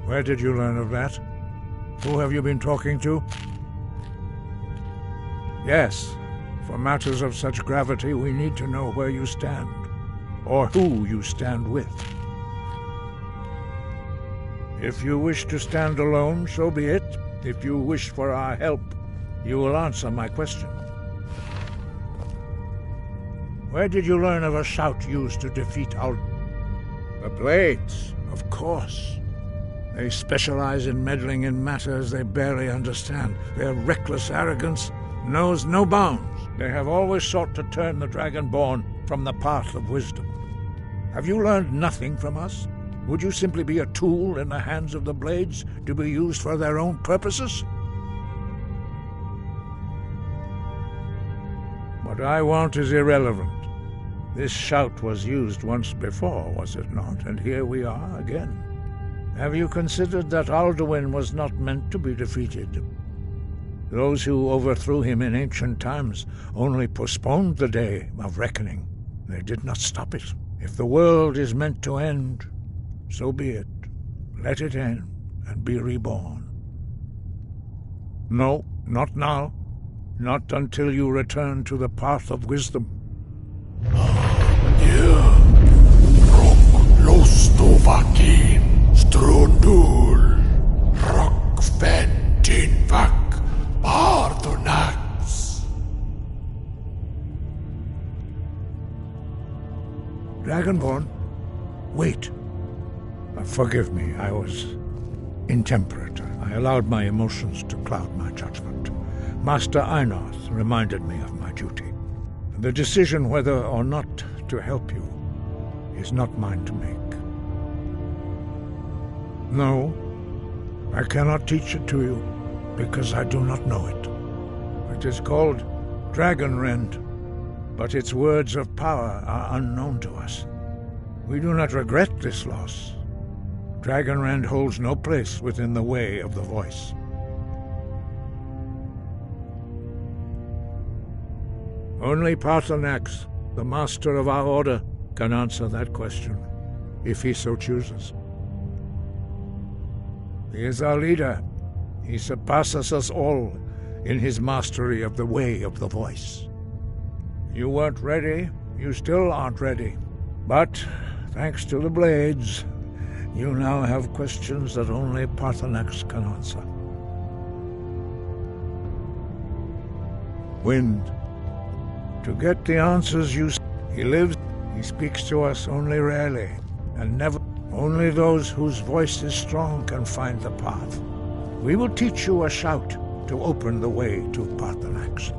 Where did you learn of that? Who have you been talking to? Yes, for matters of such gravity, we need to know where you stand, or who you stand with. If you wish to stand alone, so be it. If you wish for our help, you will answer my question. Where did you learn of a shout used to defeat The Blades, of course. They specialize in meddling in matters they barely understand. Their reckless arrogance knows no bounds. They have always sought to turn the Dragonborn from the path of wisdom. Have you learned nothing from us? Would you simply be a tool in the hands of the Blades to be used for their own purposes? What I want is irrelevant. This shout was used once before, was it not? And here we are again. Have you considered that Alduin was not meant to be defeated? Those who overthrew him in ancient times only postponed the day of reckoning. They did not stop it. If the world is meant to end, so be it. Let it end and be reborn. No, not now. Not until you return to the path of wisdom. Strundul, Rockventinvak, Bardonax. Dragonborn, wait. Forgive me, I was intemperate. I allowed my emotions to cloud my judgment. Master Einarth reminded me of my duty. The decision whether or not to help you is not mine to make. No, I cannot teach it to you, because I do not know it. It is called Dragonrend, but its words of power are unknown to us. We do not regret this loss. Dragonrend holds no place within the way of the voice. Only Paarthurnax, the master of our order, can answer that question, if he so chooses. He is our leader. He surpasses us all in his mastery of the way of the voice. You weren't ready. You still aren't ready. But, thanks to the Blades, you now have questions that only Paarthurnax can answer. Wind. To get the answers he lives, he speaks to us only rarely, and never. Only those whose voice is strong can find the path. We will teach you a shout to open the way to Paarthurnax.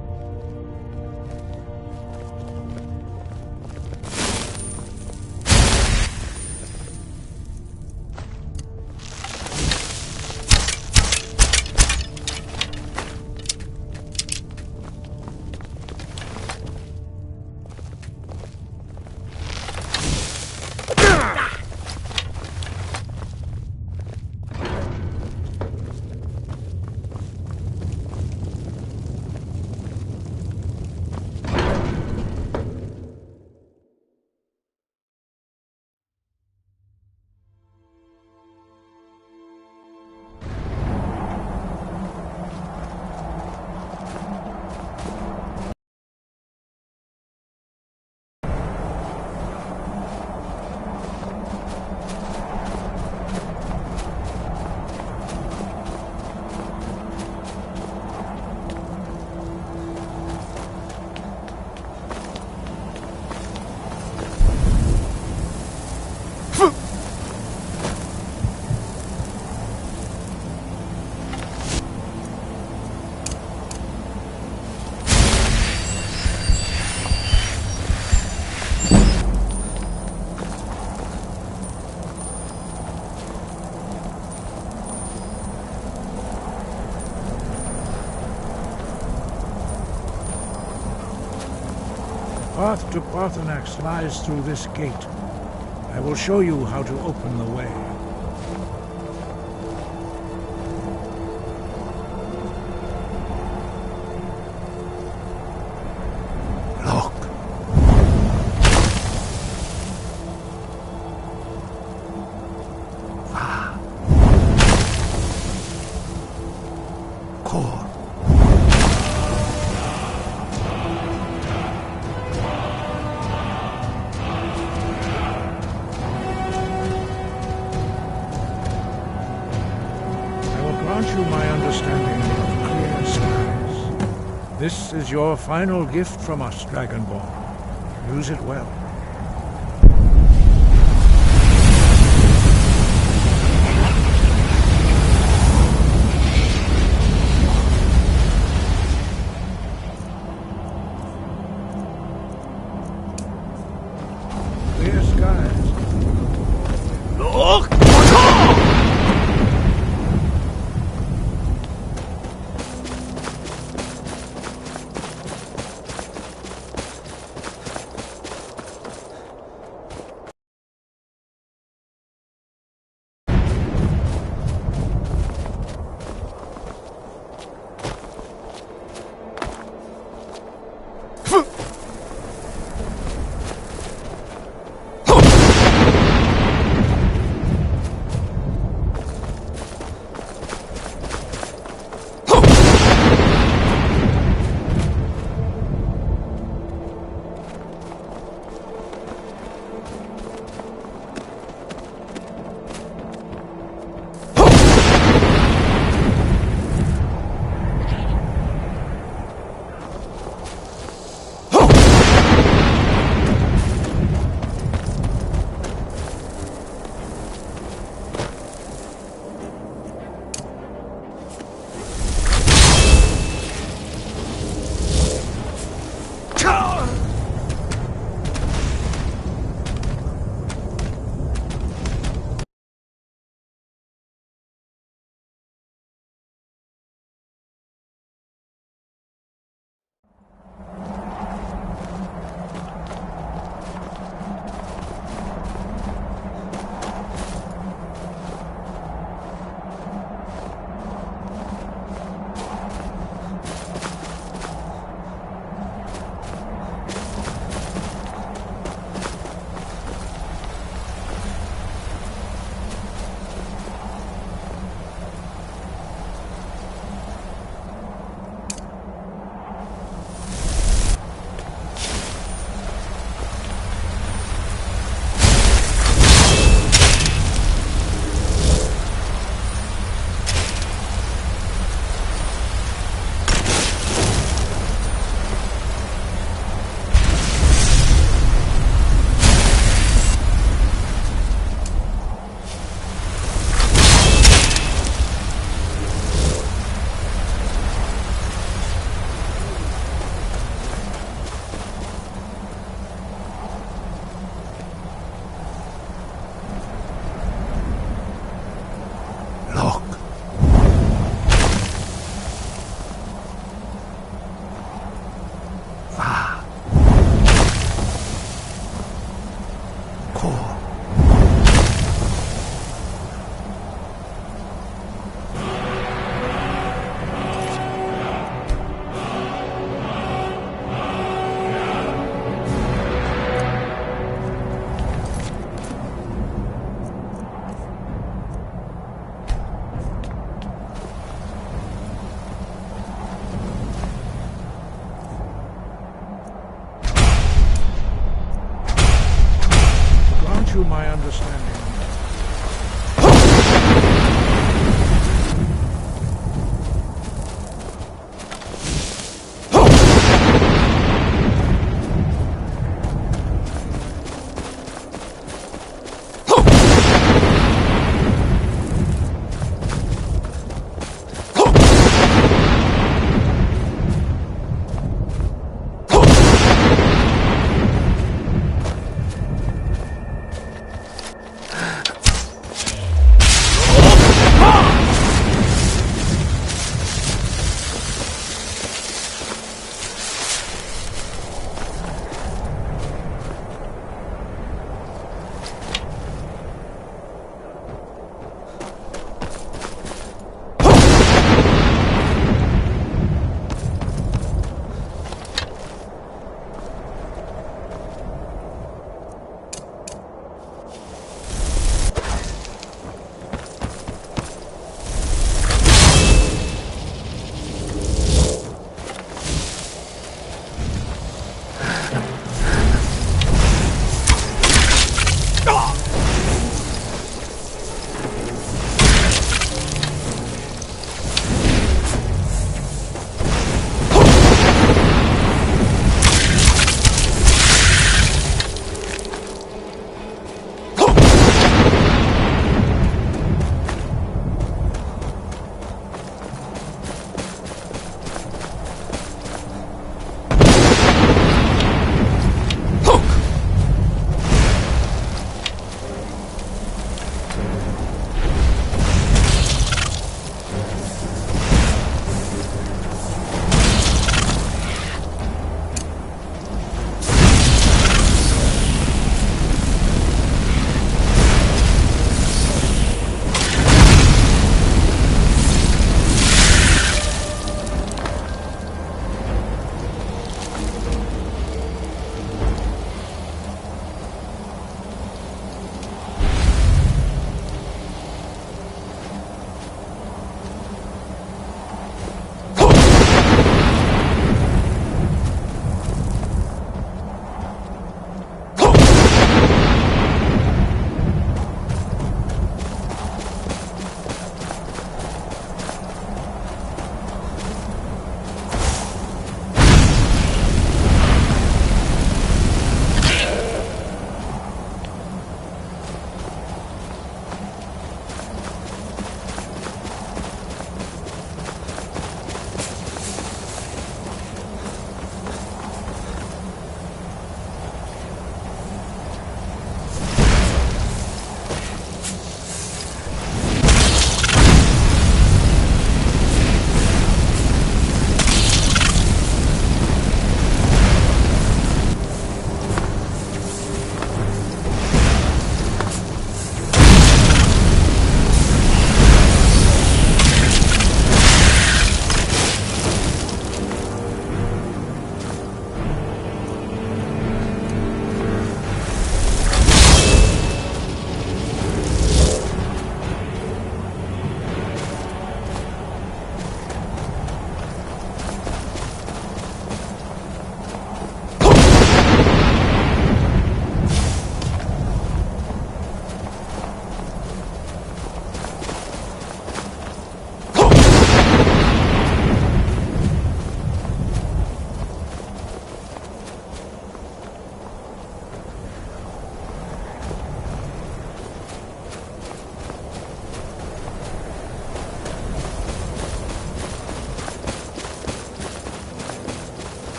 Path to Paarthurnax lies through this gate. I will show you how to open the way. Look. Ah. core. I will grant you my understanding of clear skies. This is your final gift from us, Dragonborn. Use it well. Clear skies. Look!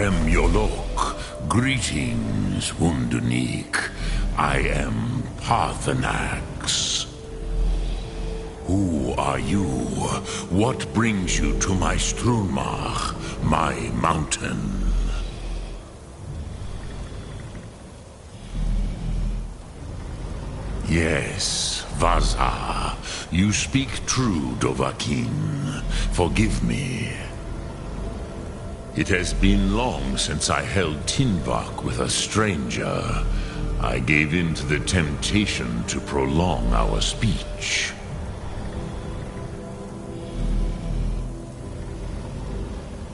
Drem Yolok, greetings, Wundunik. I am Parthenax. Who are you? What brings you to my Strunmach, my mountain? Yes, Vaza. You speak true, Dovahkiin. Forgive me. It has been long since I held Tinvak with a stranger. I gave in to the temptation to prolong our speech.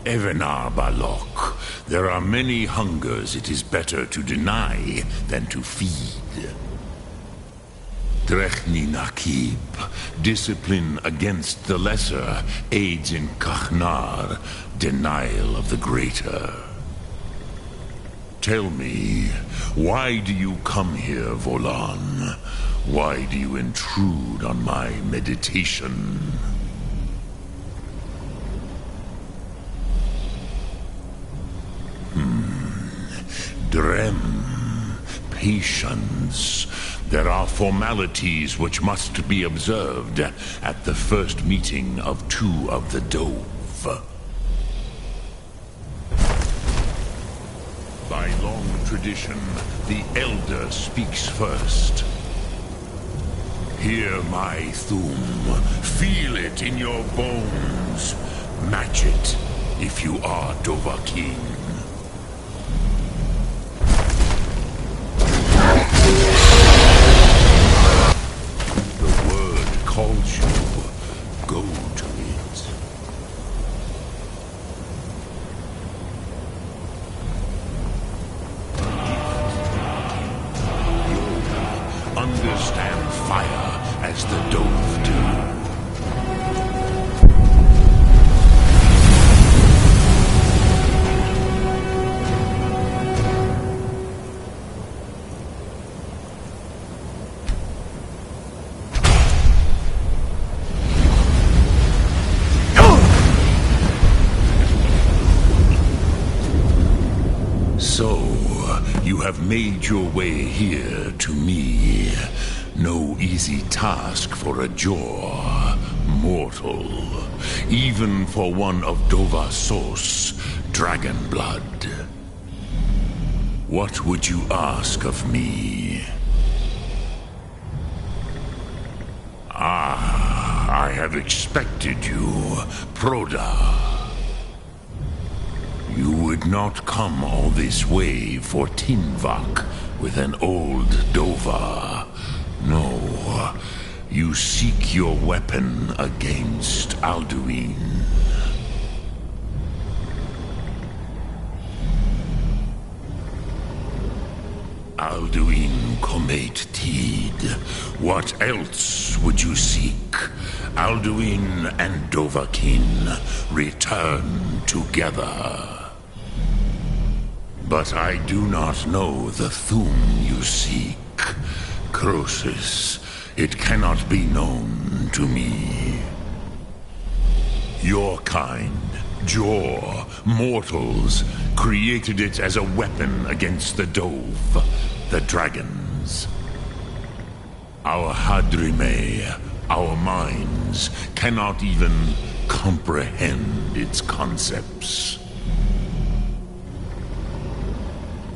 Evenar Balok, there are many hungers it is better to deny than to feed. Drechni Nakib, discipline against the lesser, aids in Kachnar, denial of the greater. Tell me, why do you come here, Volan? Why do you intrude on my meditation? Drem, patience. There are formalities which must be observed at the first meeting of two of the Dove. By long tradition, the Elder speaks first. Hear my Thum. Feel it in your bones. Match it if you are Dovahkiin. Calls you, go to it. You understand fire as the Dove do. So, you have made your way here to me. No easy task for a Jor, mortal. Even for one of Dovasos, dragon blood. What would you ask of me? Ah, I have expected you, Proda. You would not come all this way for Tinvak with an old Dova. No, you seek your weapon against Alduin. Alduin Comate Tid. What else would you seek? Alduin and Dovahkiin return together. But I do not know the Thum you seek. Croesus, it cannot be known to me. Your kind, Jor, mortals, created it as a weapon against the Dove, the dragons. Our Hadrime, our minds, cannot even comprehend its concepts.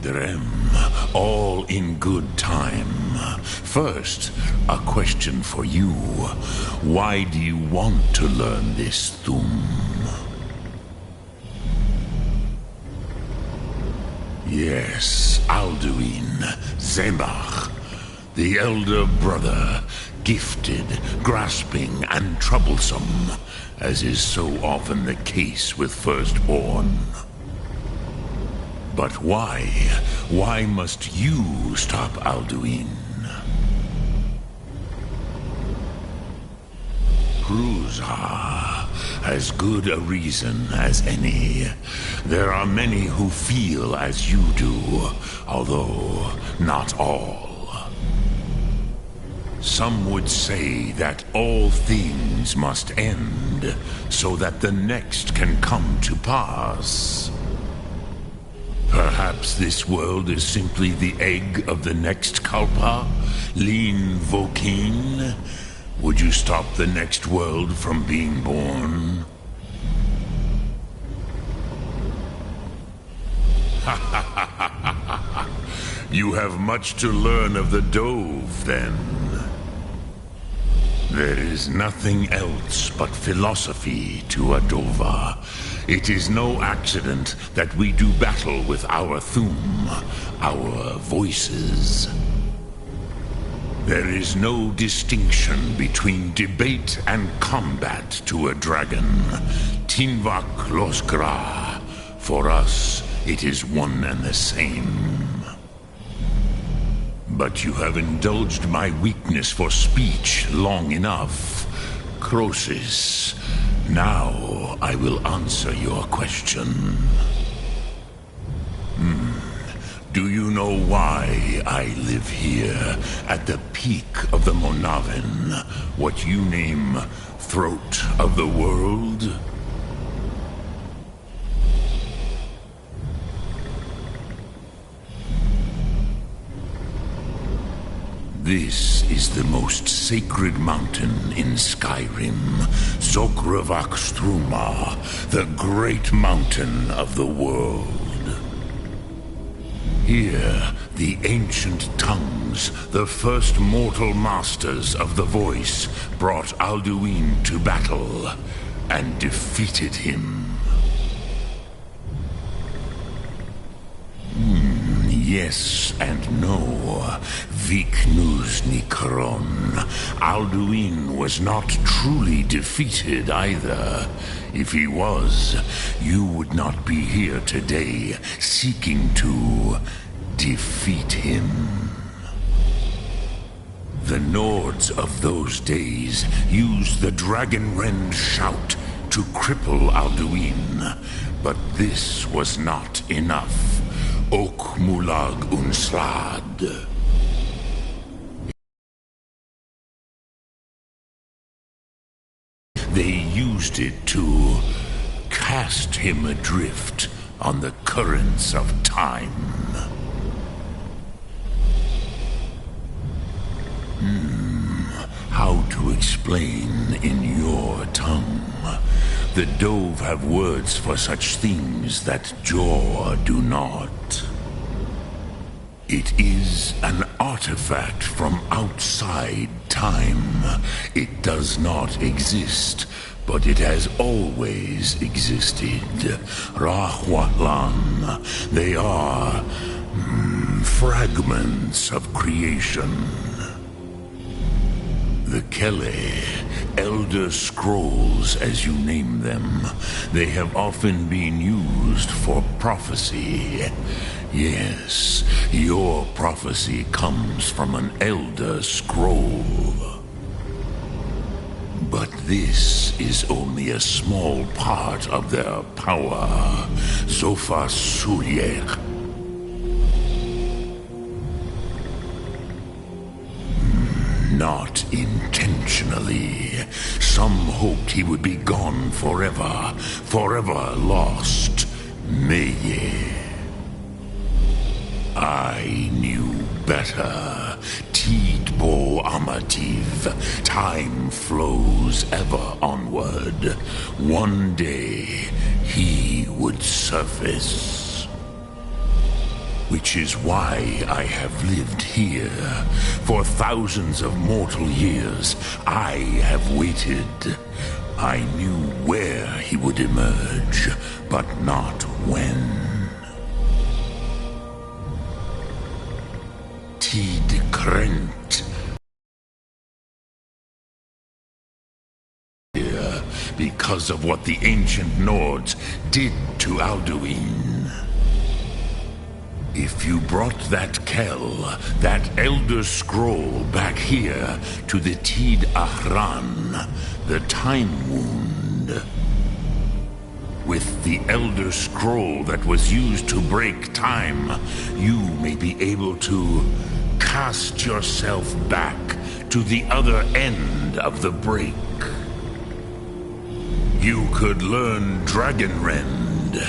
Drem, all in good time. First, a question for you. Why do you want to learn this Thum? Yes, Alduin, Zemach, the elder brother, gifted, grasping, and troublesome, as is so often the case with firstborn. But why? Why must you stop Alduin? Cruzar, as good a reason as any. There are many who feel as you do, although not all. Some would say that all things must end, so that the next can come to pass. Perhaps this world is simply the egg of the next Kalpa? Lean Vokin? Would you stop the next world from being born? You have much to learn of the Dove, then. There is nothing else but philosophy to a Dova. It is no accident that we do battle with our Thum, our voices. There is no distinction between debate and combat to a dragon. Tinvak Losgra. For us, it is one and the same. But you have indulged my weakness for speech long enough. Croesus, now I will answer your question. Do you know why I live here, at the peak of the Monavin, what you name Throat of the World? This is the most sacred mountain in Skyrim, Zokravak Struma, the great mountain of the world. Here, the ancient tongues, the first mortal masters of the voice, brought Alduin to battle and defeated him. Yes and no. Viknus Nikron. Alduin was not truly defeated either. If he was, you would not be here today seeking to defeat him. The Nords of those days used the Dragonrend shout to cripple Alduin, but this was not enough. Ok Mulag Unslad. They used it to cast him adrift on the currents of time. How to explain in your tongue? The Dove have words for such things that Jor do not. It is an artifact from outside time. It does not exist, but it has always existed. Rahwatlan. They are fragments of creation. The Kele, Elder Scrolls as you name them, they have often been used for prophecy. Yes, your prophecy comes from an Elder Scroll. But this is only a small part of their power. Zofa Suryek. Not intentionally. Some hoped he would be gone forever, forever lost. Meye. I knew better. Tidbo Amativ. Time flows ever onward. One day, he would surface. Which is why I have lived here. For thousands of mortal years, I have waited. I knew where he would emerge, but not when. Tid Krent. Because of what the ancient Nords did to Alduin. If you brought that Kel, that Elder Scroll back here to the Tid Ahran, the Time Wound, with the Elder Scroll that was used to break time, you may be able to cast yourself back to the other end of the break. You could learn Dragonrend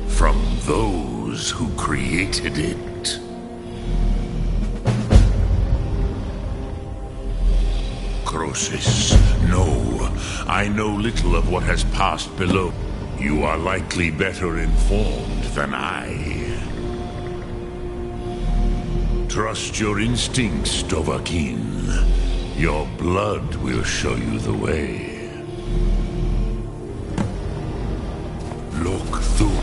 from those those who created it. Croesus, no. I know little of what has passed below. You are likely better informed than I. Trust your instincts, Dovahkiin. Your blood will show you the way. Look through.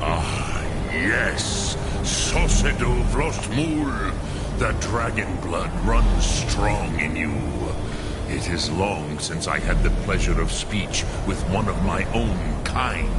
Ah, yes. Sosedo Vlostmul. The dragon blood runs strong in you. It is long since I had the pleasure of speech with one of my own kind.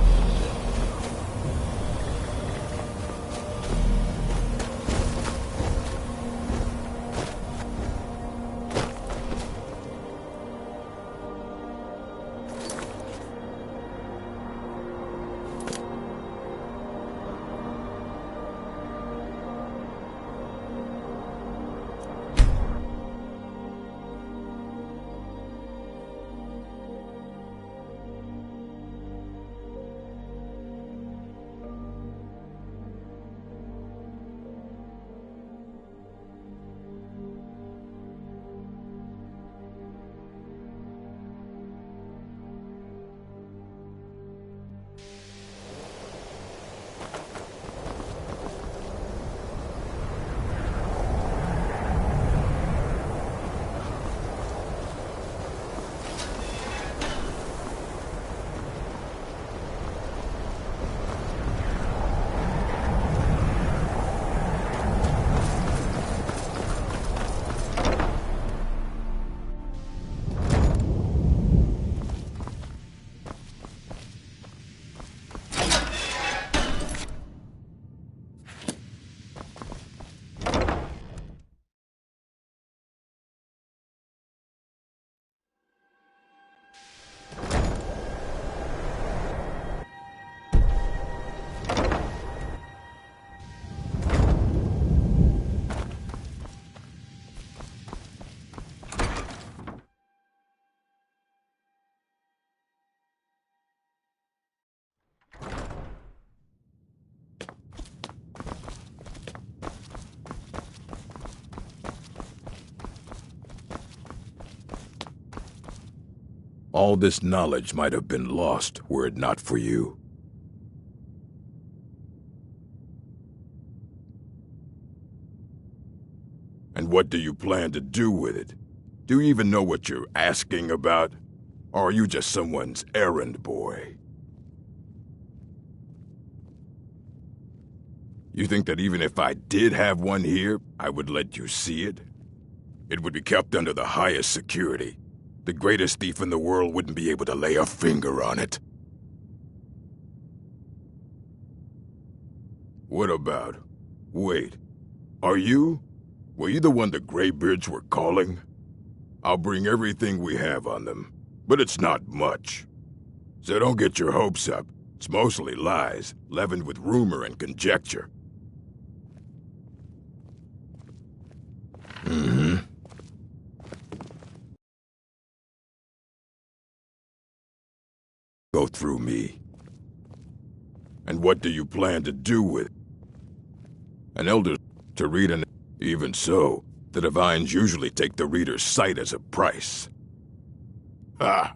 All this knowledge might have been lost were it not for you. And what do you plan to do with it? Do you even know what you're asking about? Or are you just someone's errand boy? You think that even if I did have one here, I would let you see it? It would be kept under the highest security. The greatest thief in the world wouldn't be able to lay a finger on it. What about? Wait, are you? Were you the one the Greybeards were calling? I'll bring everything we have on them, but it's not much. So don't get your hopes up. It's mostly lies, leavened with rumor and conjecture. Go through me. And what do you plan to do with it? An elder to read an... Even so, the divines usually take the reader's sight as a price. Ah!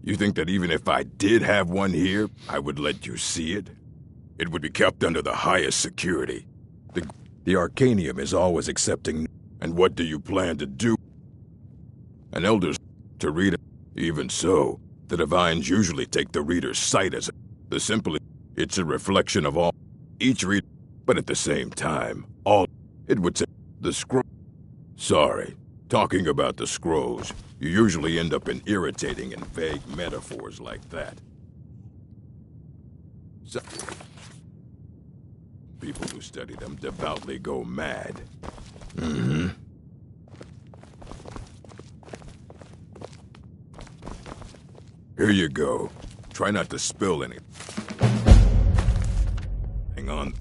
You think that even if I did have one here, I would let you see it? It would be kept under the highest security. The Arcanium is always accepting... And what do you plan to do? An elder's to read it. Even so, the divines usually take the reader's sight as the simple. It's a reflection of all. Each read, but at the same time, all. It would say the scroll. Sorry, talking about the scrolls, you usually end up in irritating and vague metaphors like that. So, people who study them devoutly go mad. Here you go. Try not to spill any. Hang on.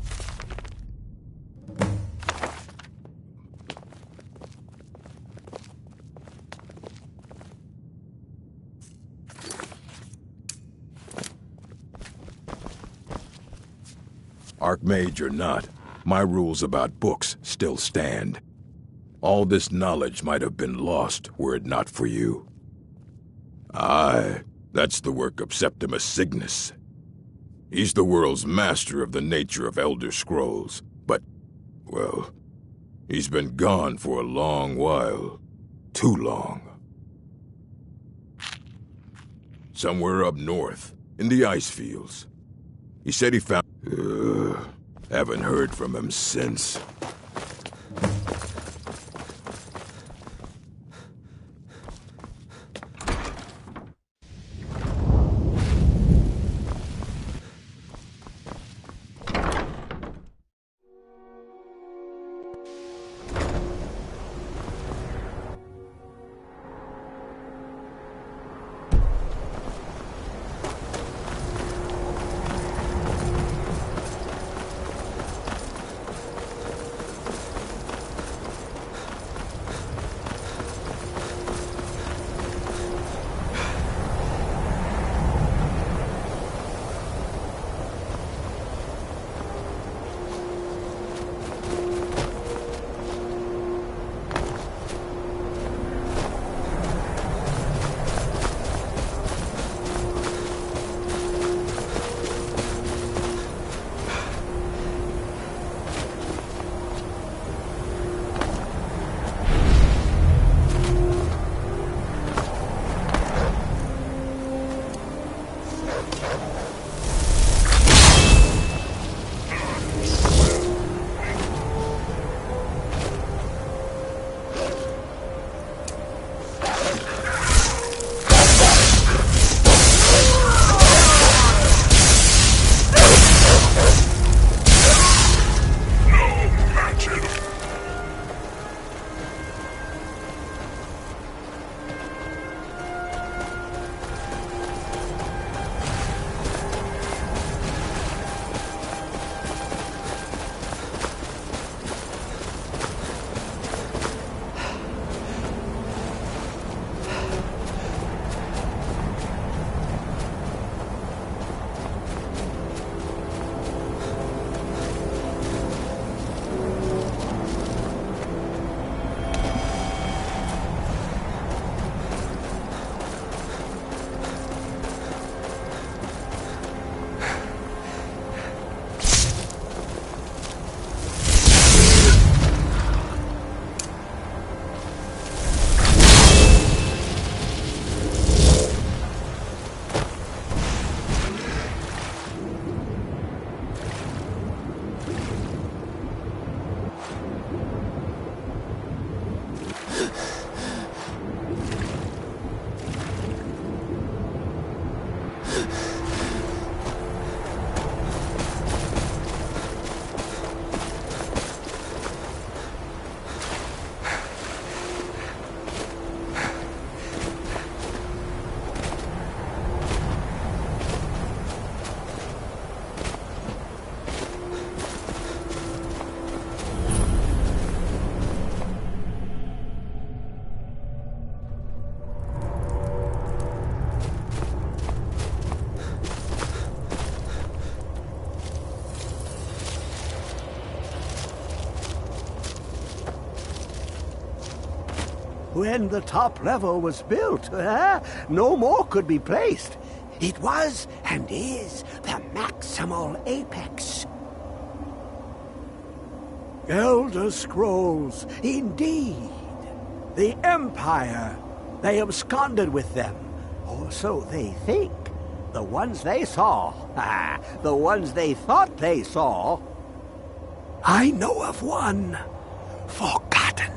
Archmage or not, my rules about books still stand. All this knowledge might have been lost were it not for you. Aye, that's the work of Septimus Signus. He's the world's master of the nature of Elder Scrolls, but, well, he's been gone for a long while. Too long. Somewhere up north, in the ice fields. He said he found... haven't heard from him since. When the top level was built, no more could be placed. It was and is the maximal apex. Elder Scrolls, indeed. The Empire. They absconded with them. Or so they think. The ones they saw. The ones they thought they saw. I know of one. Forgotten.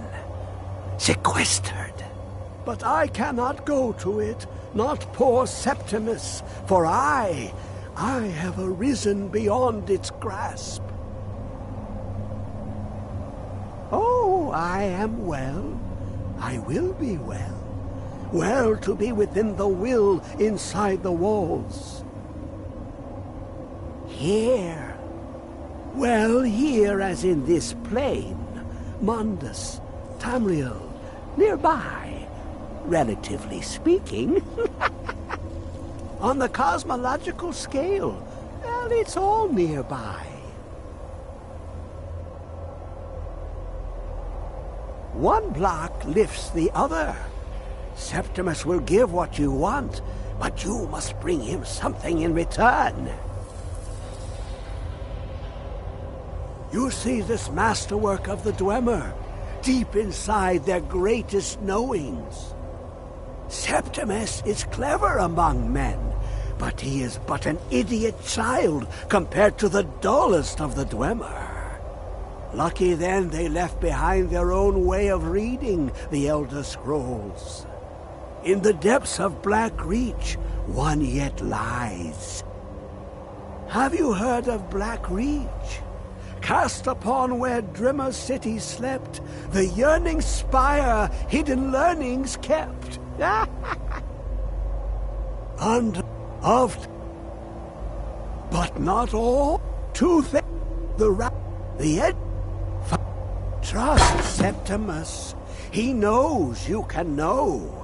Sequestered. But I cannot go to it, not poor Septimus, for I have arisen beyond its grasp. Oh, I am well. I will be well. Well to be within the will inside the walls. Here. Well, here as in this plane. Mundus, Tamriel, nearby, relatively speaking. On the cosmological scale, well, it's all nearby. One block lifts the other. Septimus will give what you want, but you must bring him something in return. You see this masterwork of the Dwemer, deep inside their greatest knowings. Septimus is clever among men, but he is but an idiot child compared to the dullest of the Dwemer. Lucky then they left behind their own way of reading the Elder Scrolls. In the depths of Black Reach, one yet lies. Have you heard of Black Reach? Cast upon where Drimmer City slept, the yearning spire hidden learnings kept. And of, but not all, to the edge. Trust Septimus. He knows you can know.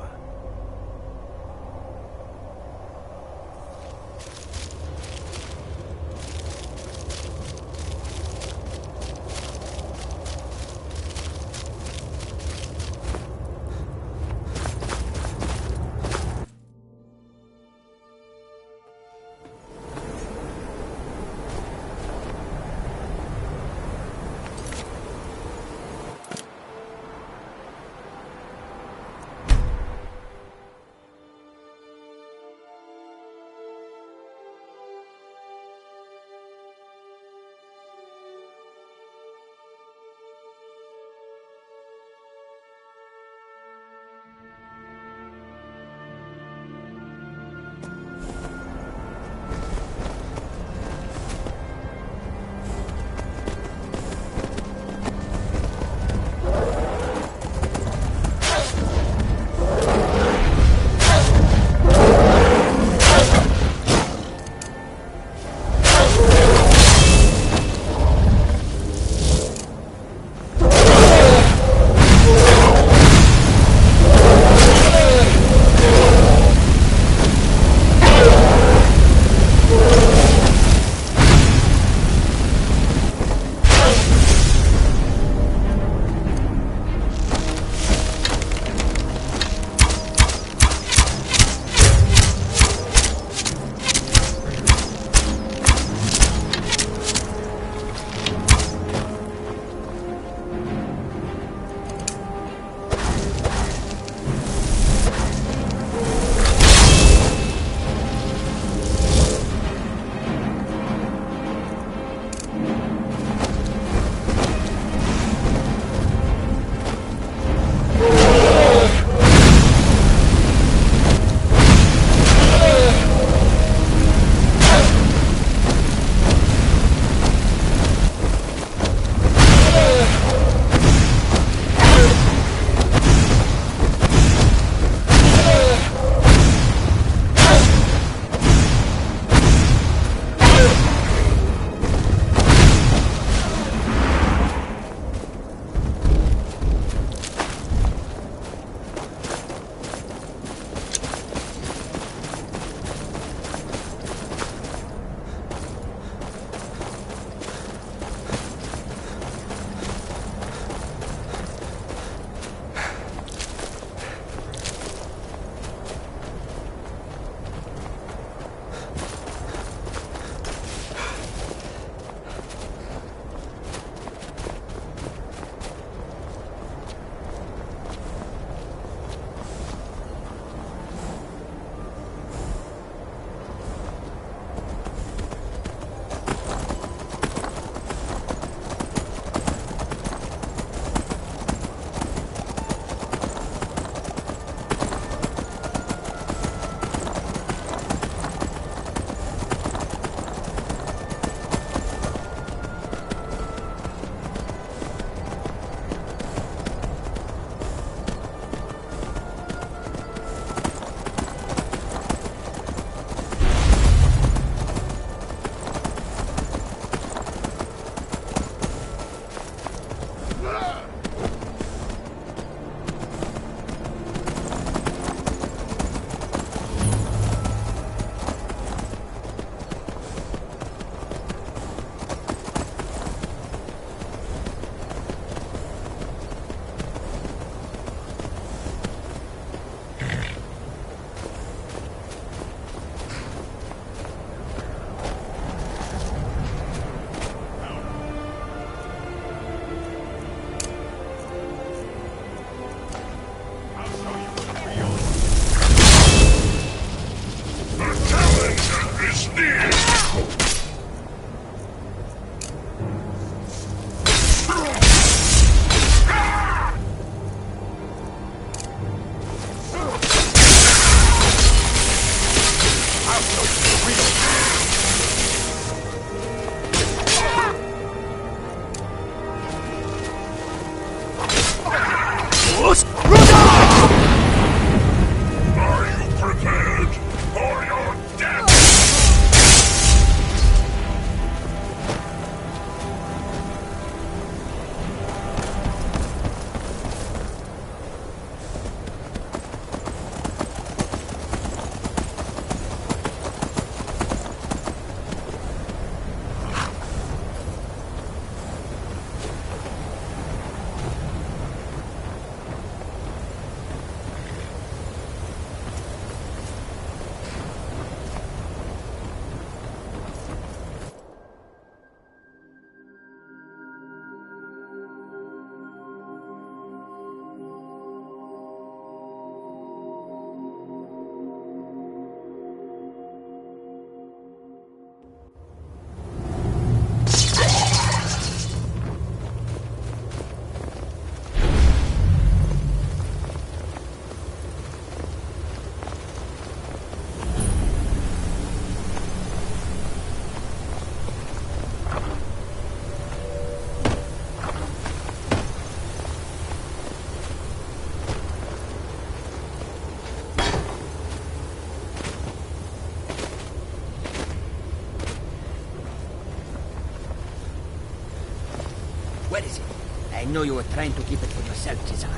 know you were trying to keep it for yourself, Cesar.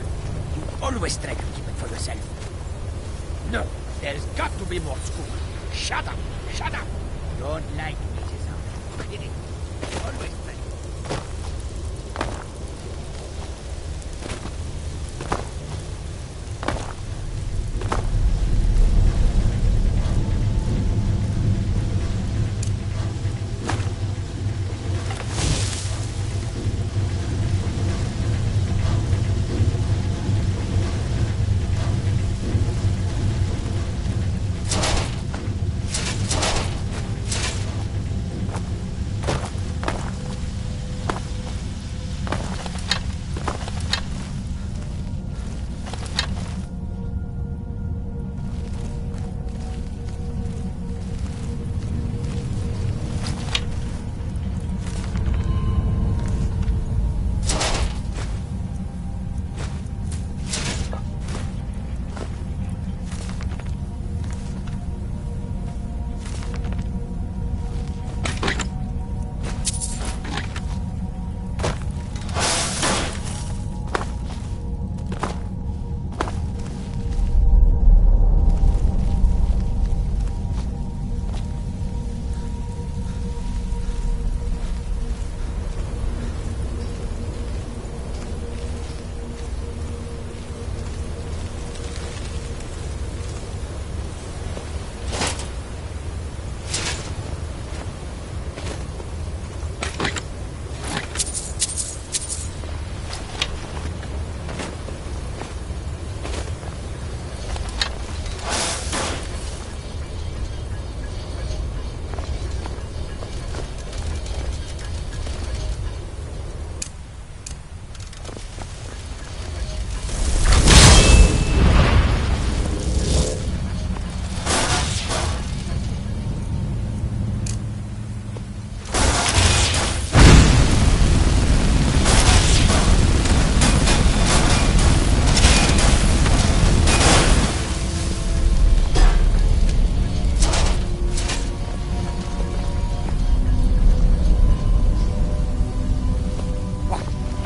You always try to keep it for yourself. No, there's got to be more school. Shut up! Shut up! Don't like me, Cesar. Hit it. Always try.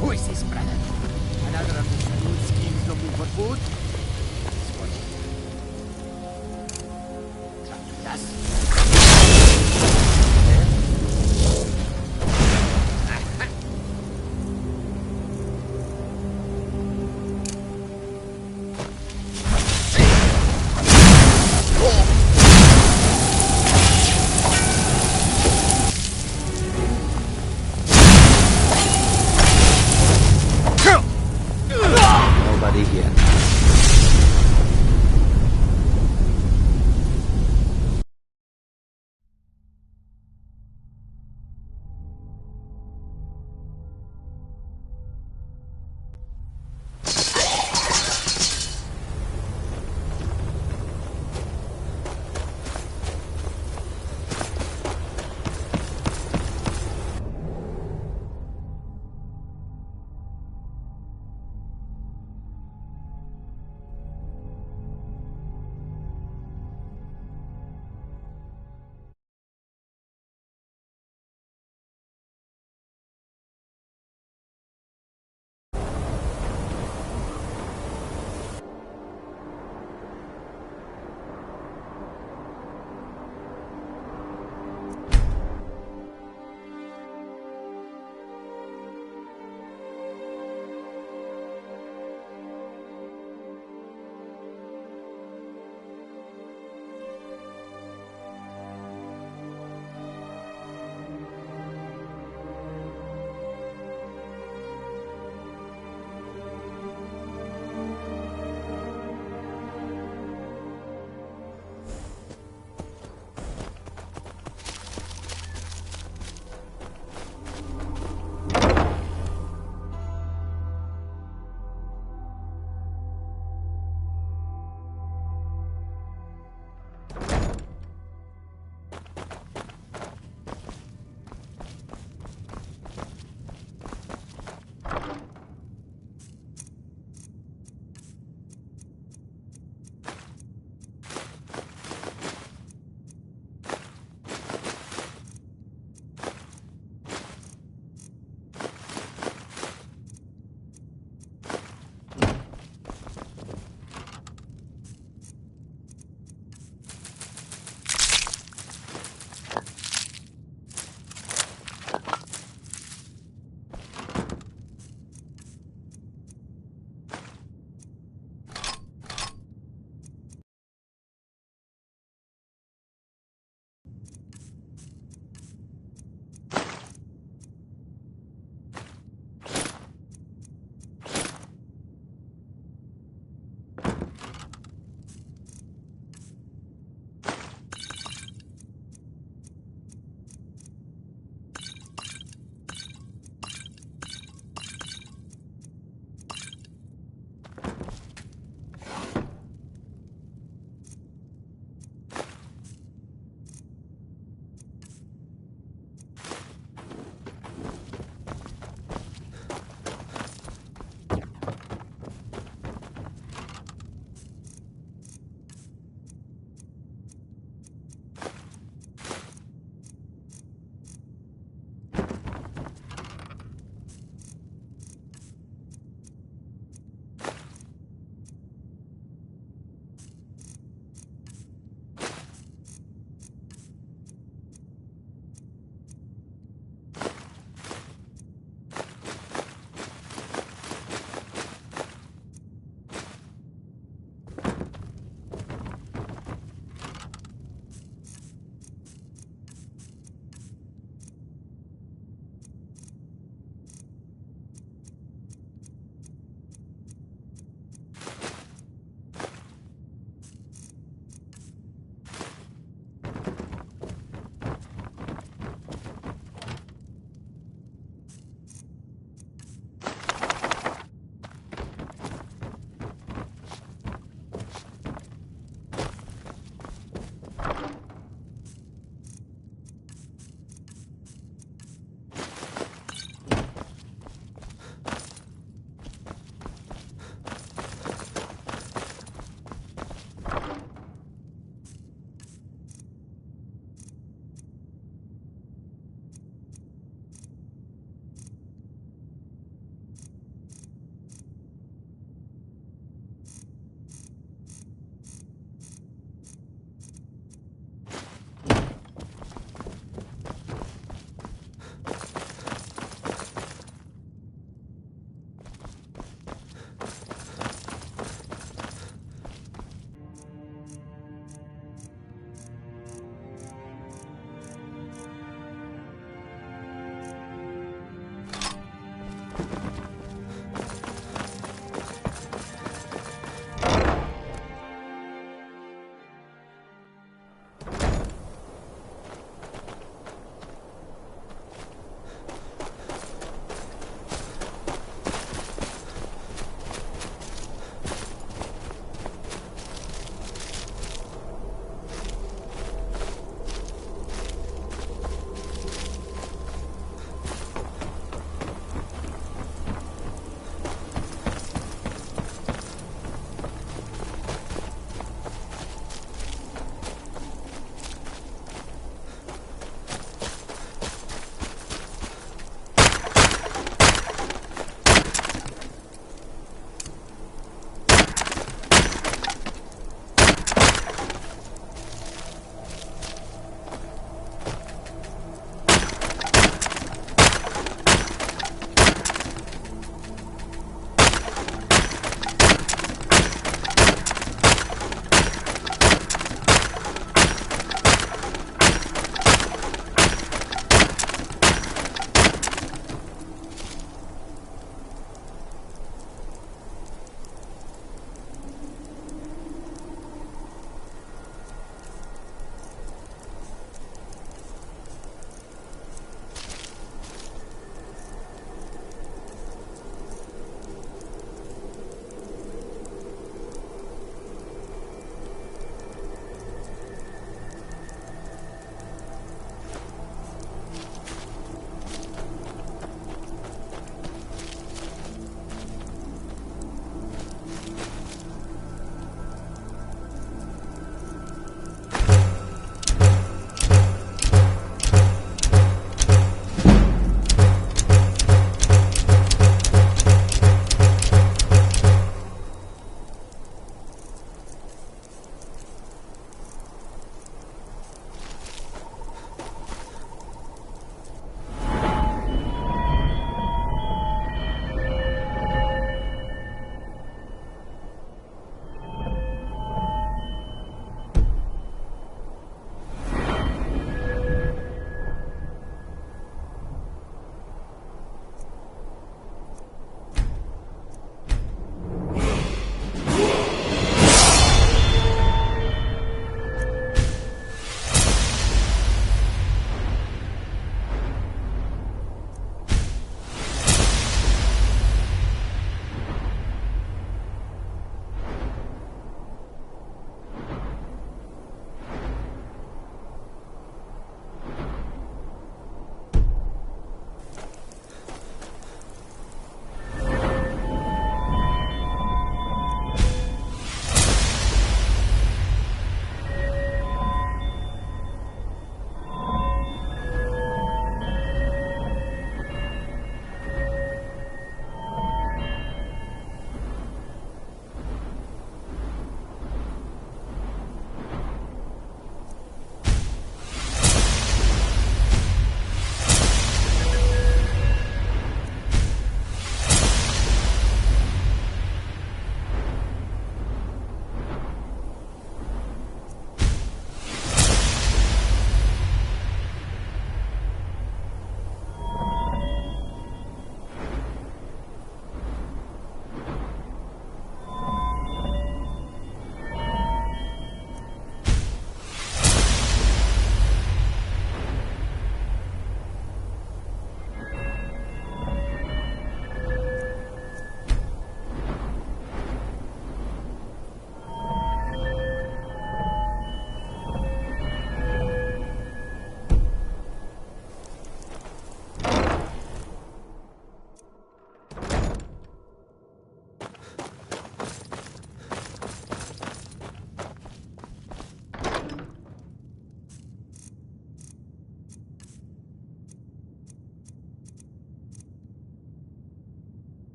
Who is this, brother? Another of these new schemes looking for food? This one. Yes.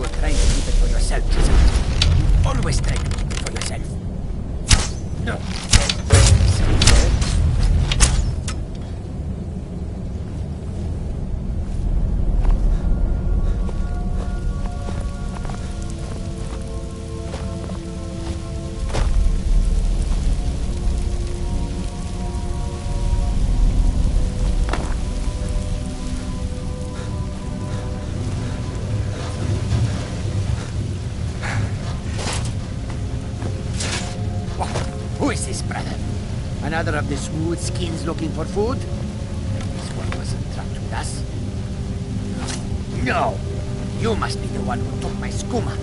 were trying to keep it for yourself, Cesar. You always try to keep it for yourself. No. Who is this, brother? Another of the smooth skins looking for food? This one wasn't trapped with us. No! You must be the one who took my skooma.